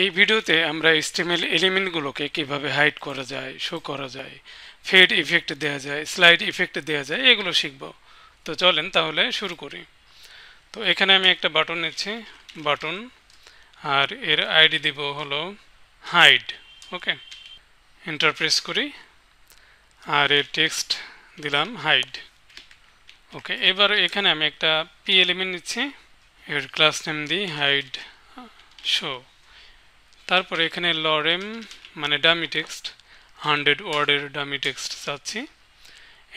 এই ভিডিওতে আমরা HTML এলিমেন্টগুলোকে কিভাবে হাইড করা যায়, শো করা যায়, ফেড ইফেক্ট দেওয়া যায়, স্লাইড ইফেক্ট দেওয়া যায়, এগুলো শিখব। তো চলেন তাহলে শুরু করি। তো এখানে আমি একটা বাটন নিচ্ছি, বাটন, আর এর আইডি দিব হলো হাইড। ওকে, এন্টার প্রেস করি আর এর টেক্সট দিলাম হাইড। ওকে, এবার এখানে আমি একটা পি এলিমেন্ট নিচ্ছি, এর ক্লাস নেম দিই হাইড শো। তারপরে এখানে লরেম মানে ডামি টেক্সট, 100 ওয়ার্ডের ডামি টেক্সট চাচ্ছি,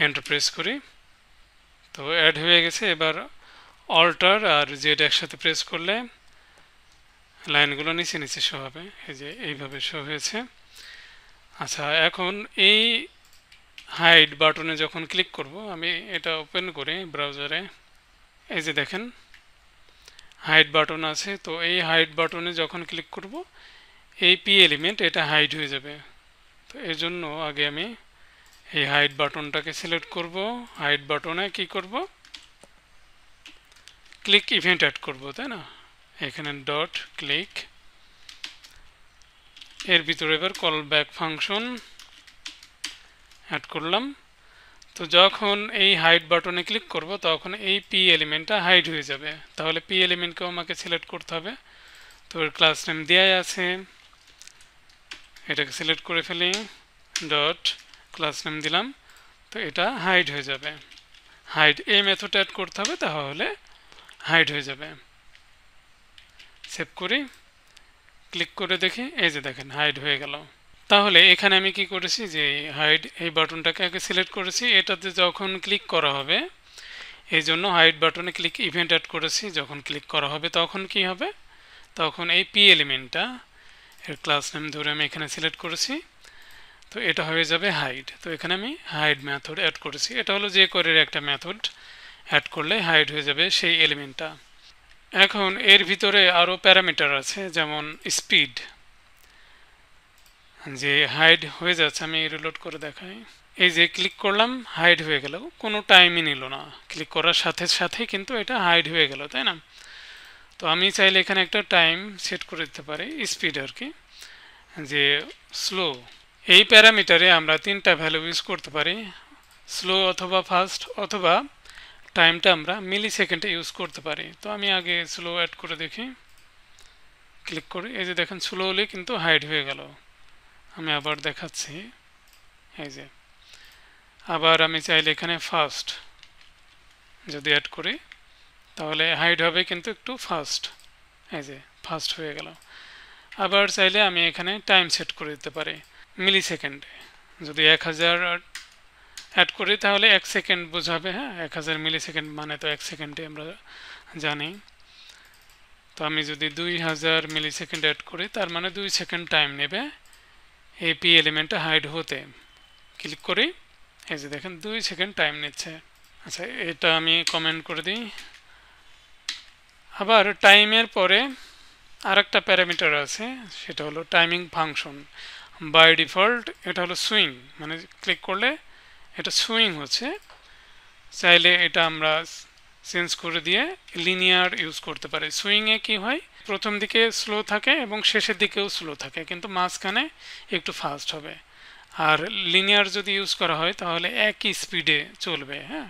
এন্টার প্রেস করি। তো অ্যাড হয়ে গেছে। এবার অল্টার আর জেড একসাথে প্রেস করলে লাইনগুলো নিচে নিচে শো হবে, এই যে এইভাবে শো হয়েছে। আচ্ছা, এখন এই হাইড বাটনে যখন ক্লিক করব, আমি এটা ওপেন করি ব্রাউজারে, এই যে দেখেন হাইড বাটন আছে। তো এই হাইড বাটনে যখন ক্লিক করব, এই পি এলিমেন্ট এটা হাইড হয়ে যাবে। তো এর জন্য আগে আমি এই হাইড বাটনটাকে সিলেক্ট করব। হাইড বাটনে কি করব, ক্লিক ইভেন্ট অ্যাড করব, তাই না? এখানে ডট ক্লিক, এর ভিতরে এবার কল ব্যাক ফাংশন অ্যাড করলাম। তো যখন এই হাইড বাটনে ক্লিক করব, তখন এই পি এলিমেন্টটা হাইড হয়ে যাবে। তাহলে পি এলিমেন্টকেও আমাকে সিলেক্ট করতে হবে। তো এর ক্লাস নেম দেওয়াই আছে, এটাকে সিলেক্ট করে ফেলি, ডট ক্লাস নেম দিলাম। তো এটা হাইড হয়ে যাবে। হাইড এই মেথড অ্যাড করতে হবে, তাহলে হাইড হয়ে যাবে। সেভ করি, ক্লিক করে দেখি, এই যে দেখেন হাইড হয়ে গেল। তাহলে এখানে আমি কি করেছি, যে হাইড এই বাটনটাকে আগে সিলেক্ট করেছি, এটাতে যখন ক্লিক করা হবে, এই জন্য হাইড বাটনে ক্লিক ইভেন্ট অ্যাড করেছি। যখন ক্লিক করা হবে তখন কি হবে, তখন এই পি এলিমেন্টটা এর ক্লাস নেম ধরে আমি এখানে সিলেক্ট করেছি, তো এটা হয়ে যাবে হাইড। তো এখানে আমি হাইড মেথড অ্যাড করেছি। এটা হলো jQueryর একটা মেথড, অ্যাড করলে হাইড হয়ে যাবে সেই এলিমেন্টটা। এখন এর ভিতরে আরও প্যারামিটার আছে, যেমন স্পিড, যে হাইড হয়ে যাচ্ছে। আমি রিলোড করে দেখাই, এই যে ক্লিক করলাম হাইড হয়ে গেল, কোনো টাইমই নিল না, ক্লিক করার সাথে সাথে কিন্তু এটা হাইড হয়ে গেল, তাই না? তো আমি চাইলে এখানে একটা টাইম সেট করে দিতে পারি, স্পিড আর কি, যে স্লো। এই প্যারামিটারে আমরা তিনটা ভ্যালু ইউজ করতে পারি, স্লো অথবা ফাস্ট অথবা টাইমটা আমরা মিলি সেকেন্ডে ইউজ করতে পারি। তো আমি আগে স্লো অ্যাড করে দেখি, ক্লিক করি, এই যে দেখেন স্লো হলে কিন্তু হাইড হয়ে গেল। আমি আবার দেখাচ্ছি, এই যে আবার আমি চাইলে এখানে ফাস্ট যদি অ্যাড করি, তাহলে হাইড হবে কিন্তু একটু ফাস্ট, এই যে ফাস্ট হয়ে গেল। আবার চাইলে আমি এখানে টাইম সেট করে দিতে পারি মিলি সেকেন্ডে। যদি 1000 অ্যাড করি তাহলে 1 সেকেন্ড বোঝাবে, হ্যাঁ, 1000 মিলি সেকেন্ড মানে তো 1 সেকেন্ডে আমরা জানি। তো আমি যদি 2000 মিলি সেকেন্ড অ্যাড করি, তার মানে 2 সেকেন্ড টাইম নেবে এই পি এলিমেন্টটা হাইড হতে। ক্লিক করি, এই যে দেখেন 2 সেকেন্ড টাইম নিচ্ছে। আচ্ছা, এটা আমি কমেন্ট করে দিই। আবার টাইমের পরে আরেকটা প্যারামিটার আছে, সেটা হলো টাইমিং ফাংশন। বাই ডিফল্ট এটা হলো সুইং, মানে ক্লিক করলে এটা সুইং হচ্ছে। চাইলে এটা আমরা চেঞ্জ করে দিয়ে লিনিয়ার ইউজ করতে পারি। সুইংয়ে কি হয়, প্রথম দিকে স্লো থাকে এবং শেষের দিকেও স্লো থাকে, কিন্তু মাঝখানে একটু ফাস্ট হবে। আর লিনিয়ার যদি ইউজ করা হয় তাহলে একই স্পিডে চলবে, হ্যাঁ,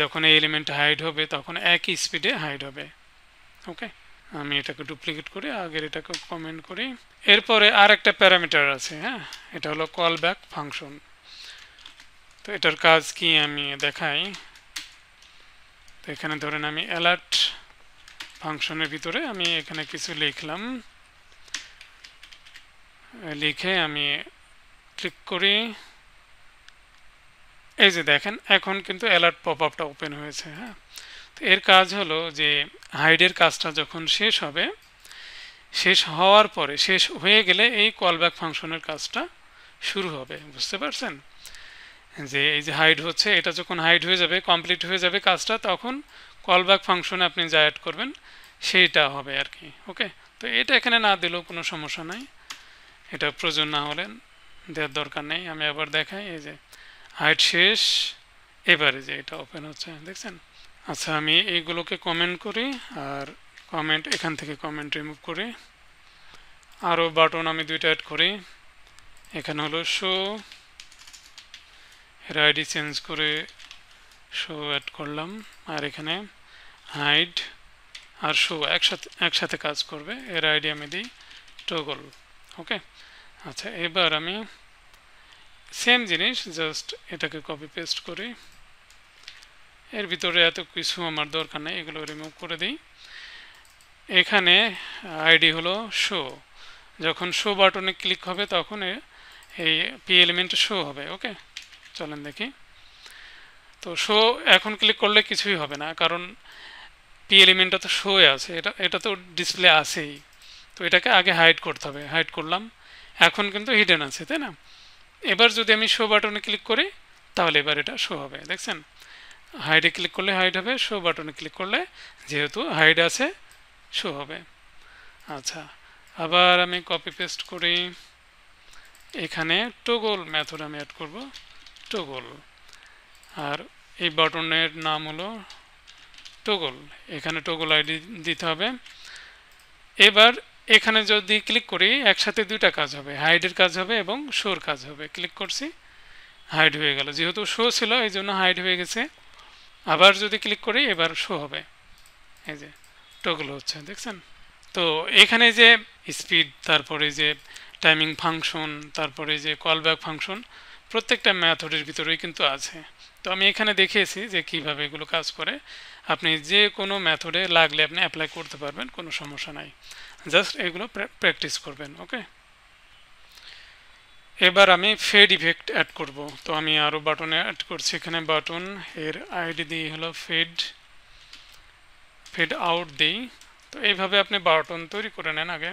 যখন এই এলিমেন্ট হাইড হবে তখন একই স্পিডে হাইড হবে। ওকে, আমি এটাকে ডুপ্লিকেট করি, আগের এটাকে কমেন্ট করি। এরপরে আর একটা প্যারামিটার আছে, হ্যাঁ, এটা হলো কল ব্যাক ফাংশন। তো এটার কাজ কি আমি দেখাই। তো এখানে ধরেন আমি অ্যালার্ট ফাংশনের ভিতরে আমি এখানে কিছু লিখলাম, লিখে আমি ক্লিক করি, এই যে দেখেন এখন কিন্তু অ্যালার্ট পপ আপটা ওপেন হয়েছে। হ্যাঁ, তো এর কাজ হলো যে হাইডের কাজটা যখন শেষ হবে, শেষ হওয়ার পরে, শেষ হয়ে গেলে এই কলব্যাক ফাংশনের কাজটা শুরু হবে। বুঝতে পারছেন, যে এই যে হাইড হচ্ছে, এটা যখন হাইড হয়ে যাবে, কমপ্লিট হয়ে যাবে কাজটা, তখন কলব্যাক ফাংশনে আপনি যা অ্যাড করবেন সেইটা হবে আর কি। ওকে, তো এটা এখানে না দিলেও কোনো সমস্যা নাই, এটা প্রয়োজন না হলে দেওয়ার দরকার নেই। আমি আবার দেখাই, এই যে হাইড শেষ, এবারে যে এটা ওপেন হচ্ছে, দেখছেন? আচ্ছা, আমি এইগুলোকে কমেন্ট করি, আর কমেন্ট এখান থেকে কমেন্ট রিমুভ করি, আরও বাটন আমি দুইটা অ্যাড করি। এখানে হলো শো, এর আইডি চেঞ্জ করে শো অ্যাড করলাম। আর এখানে হাইড আর শো একসাথে কাজ করবে, এর আইডি আমি দিই টগল। ওকে, আচ্ছা এবার আমি সেম জিনিস জাস্ট এটাকে কপি পেস্ট করি। এর ভিতরে এত কিছু আমার দরকার নেই, এগুলো রিমুভ করে দিই। এখানে আইডি হলো শো, যখন শো বাটনে ক্লিক হবে তখন এই পি এলিমেন্ট শো হবে। ওকে, চলেন দেখি। তো শো এখন ক্লিক করলে কিছুই হবে না, কারণ পি এলিমেন্টটা তো শোয়ে আছে, এটা তো ডিসপ্লে আছেই। তো এটাকে আগে হাইড করতে হবে, হাইড করলাম, এখন কিন্তু হিডেন আছে, তাই না? এবার যদি আমি শো বাটনে ক্লিক করি তাহলে এবার এটা শো হবে, দেখছেন? হাইডে ক্লিক করলে হাইড হবে, শো বাটনে ক্লিক করলে যেহেতু হাইড আছে শো হবে। আচ্ছা, আবার আমি কপি পেস্ট করি, এখানে টগল মেথড আমি অ্যাড করব, টগল। আর এই বাটনের নাম হলো টগল, এখানে টগল আইডি দিতে হবে। এবার এখানে যদি ক্লিক করি একসাথে দুইটা কাজ হবে, হাইডের কাজ হবে এবং শোর কাজ হবে। ক্লিক করছি, হাইড হয়ে গেল, যেহেতু শো ছিল এই জন্য হাইড হয়ে গেছে। আবার যদি ক্লিক করি এবার শো হবে, এই যে টগল হচ্ছে, দেখছেন? তো এখানে যে স্পিড, তারপরে যে টাইমিং ফাংশন, তারপরে যে কলব্যাক ফাংশন, প্রত্যেকটা মেথডের ভিতরেই কিন্তু আছে। তো আমি এখানে দেখিয়েছি যে কিভাবে এগুলো কাজ করে। আপনি যে কোনো মেথডে লাগলে আপনি অ্যাপ্লাই করতে পারবেন, কোনো সমস্যা নাই, জাস্ট এগুলো প্র্যাকটিস করবেন। ওকে, এবার আমি ফেড ইফেক্ট অ্যাড করব। তো আমি আরও বাটন অ্যাড করছি, এখানে বাটন, এর আইডি দিয়ে হলো ফেড আউট দিই। তো এইভাবে আপনি বাটন তৈরি করে নেন আগে।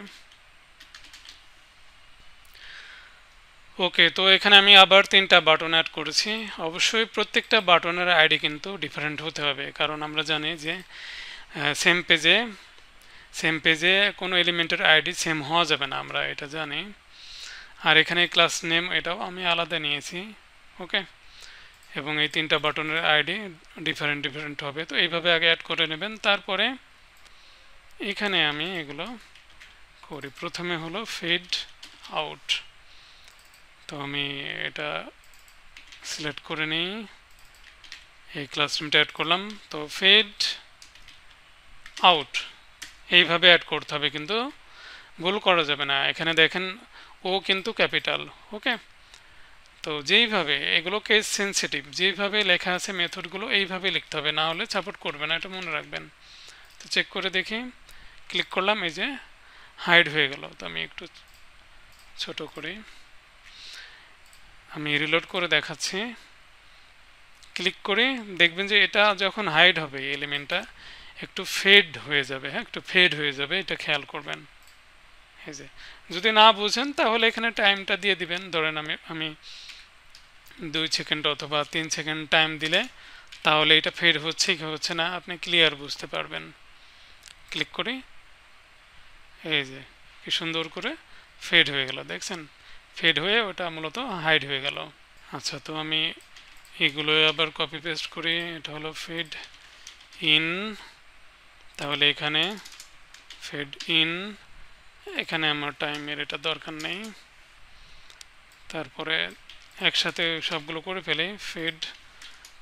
ওকে, তো এখানে আমি আবার 3টা বাটন অ্যাড করেছি। অবশ্যই প্রত্যেকটা বাটনের আইডি কিন্তু ডিফারেন্ট হতে হবে, কারণ আমরা জানি যে সেম পেজে কোনো এলিমেন্টের আইডি সেম হওয়া যাবে না, আমরা এটা জানি। আর এখানে ক্লাস নেম এটাও আমি আলাদা নিয়েছি। ওকে, এবং এই 3টা বাটনের আইডি ডিফারেন্ট হবে। তো এইভাবে আগে অ্যাড করে নেবেন, তারপরে এখানে আমি এগুলো করি। প্রথমে হলো ফেড আউট, তো আমি এটা সিলেক্ট করে নিই, এই ক্লাস নেমটা অ্যাড করলাম। তো ফেড আউট এইভাবে অ্যাড করতে হবে, কিন্তু ভুল করা যাবে না। এখানে দেখেন ও কিন্তু ক্যাপিটাল। ওকে, তো যেইভাবে এগুলো কেস সেন্সিটিভ, যেইভাবে লেখা আছে মেথডগুলো এইভাবে লিখতে হবে, না হলে সাপোর্ট করবে না, এটা মনে রাখবেন। তো চেক করে দেখি, ক্লিক করলাম, এই যে হাইড হয়ে গেল। তো আমি একটু ছোট করি, আমি রিলোড করে দেখাচ্ছি। ক্লিক করে দেখবেন যে এটা যখন হাইড হবে এই এলিমেন্টটা একটু ফেড হয়ে যাবে। হ্যাঁ, একটু ফেড হয়ে যাবে, এটা খেয়াল করবেন। এই যে যদি না বুঝেন তাহলে এখানে টাইমটা দিয়ে দিবেন, ধরেন আমি 2 সেকেন্ড অথবা 3 সেকেন্ড টাইম দিলে তাহলে এটা ফেড হচ্ছে কি হচ্ছে না আপনি ক্লিয়ার বুঝতে পারবেন। ক্লিক করি, এই যে কি সুন্দর করে ফেড হয়ে গেল, দেখছেন? ফেড হয়ে ওটা মূলত হাইড হয়ে গেল। আচ্ছা, তো আমি এগুলো আবার কপি পেস্ট করি, এটা হলো ফেড ইন, তাহলে এখানে ফেড ইন, এখানে আমার টাইমের এটা দরকার নেই। তারপরে একসাথে সবগুলো করে ফেলে, ফেড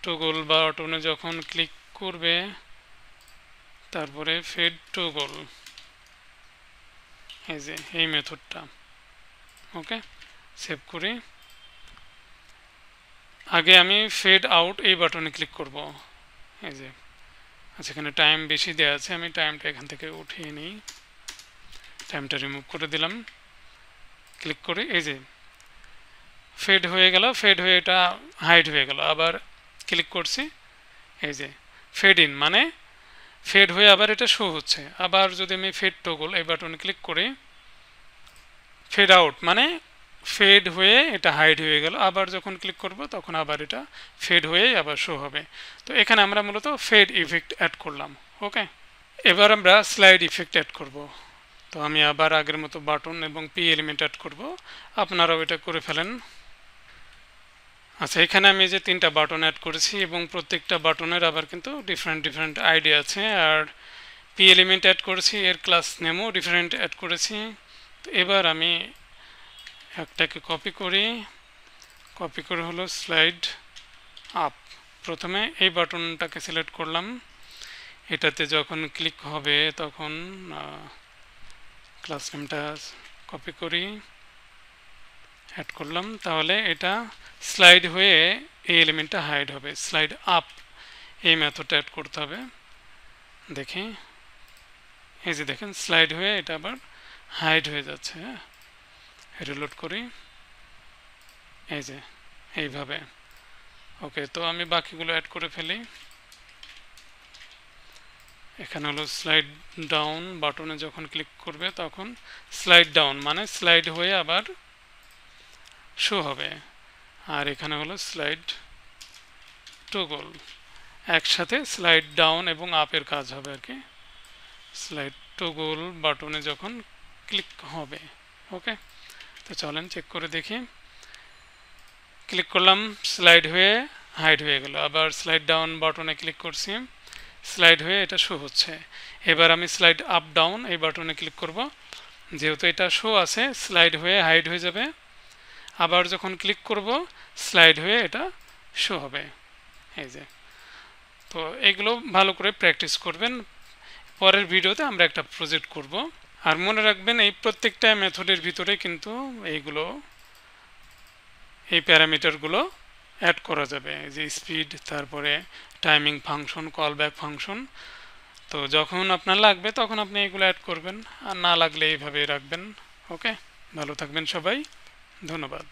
টগল বাটনে যখন ক্লিক করবে তারপরে ফেড টগল, এই যে এই মেথডটা। ওকে, সেভ করি। আগে আমি ফেড আউট এই বাটনে ক্লিক করব, এই যে। আচ্ছা, এখানে টাইম বেশি দেওয়া আছে, আমি টাইমটা এখান থেকে উঠিয়ে নিই, টাইমটা রিমুভ করে দিলাম। ক্লিক করি, এই যে ফেড হয়ে গেল, ফেড হয়ে এটা হাইড হয়ে গেল। আবার ক্লিক করছি, এই যে ফেড ইন মানে ফেড হয়ে আবার এটা শো হচ্ছে। আবার যদি আমি ফেড টগল এই বাটনে ক্লিক করি, ফেড আউট মানে ফেড হয়ে এটা হাইড হয়ে গেল। আবার যখন ক্লিক করব তখন আবার এটা ফেড হয়ে আবার শো হবে। তো এখানে আমরা মূলত ফেড ইফেক্ট অ্যাড করলাম। ওকে, এবার আমরা স্লাইড ইফেক্ট অ্যাড করব। তো আমি আবার আগের মতো বাটন এবং পি এলিমেন্ট অ্যাড করব, আপনারাও এটা করে ফেলেন। আচ্ছা, এখানে আমি যে 3টা বাটন অ্যাড করেছি এবং প্রত্যেকটা বাটনের আবার কিন্তু ডিফারেন্ট আইডি আছে। আর পি এলিমেন্ট অ্যাড করেছি, এর ক্লাস নেমও ডিফারেন্ট অ্যাড করেছি, তো এবার আমি একটাকে কপি করি, কপি করে হলো স্লাইড আপ। প্রথমে এই বাটনটাকে সিলেক্ট করলাম, এটাতে যখন ক্লিক হবে তখন ক্লাস নেমটা কপি করি, অ্যাড করলাম, তাহলে এটা স্লাইড হয়ে এই এলিমেন্টটা হাইড হবে। স্লাইড আপ এই মেথডটা অ্যাড করতে হবে। দেখি, এই যে দেখেন স্লাইড হয়ে এটা আবার হাইড হয়ে যাচ্ছে। রিলোড করি, এই যে এইভাবে। ওকে, তো আমি বাকিগুলো অ্যাড করে ফেলি। এখানে হলো স্লাইড ডাউন বাটনে যখন ক্লিক করবে তখন স্লাইড ডাউন মানে স্লাইড হয়ে আবার শো হবে। আর এখানে হলো স্লাইড টগল, একসাথে স্লাইড ডাউন এবং আপের কাজ হবে আর কি। স্লাইড টগল বাটনে যখন ক্লিক হবে। ওকে, তো চলেন চেক করে দেখি। ক্লিক করলাম, স্লাইড হয়ে হাইড হয়ে গেল। আবার স্লাইড ডাউন বাটনে ক্লিক করছি, স্লাইড হয়ে এটা শো হচ্ছে। এবার আমি স্লাইড আপ ডাউন এই বাটনে ক্লিক করব, যেহেতু এটা শো আছে স্লাইড হয়ে হাইড হয়ে যাবে। আবার যখন ক্লিক করব স্লাইড হয়ে এটা শো হবে। এই যে, তো এগুলো ভালো করে প্র্যাকটিস করবেন। পরের ভিডিওতে আমরা একটা প্রজেক্ট করব। আর মনে রাখবেন এই প্রত্যেকটা মেথডের ভিতরে কিন্তু এইগুলো, এই প্যারামিটারগুলো অ্যাড করা যাবে, যে স্পিড, তারপরে timing function, call back function. তো যখন আপনার লাগবে তখন আপনি এগুলো অ্যাড করবেন, আর না লাগলে এইভাবে রাখবেন। ওকে, ভালো থাকবেন সবাই, ধন্যবাদ।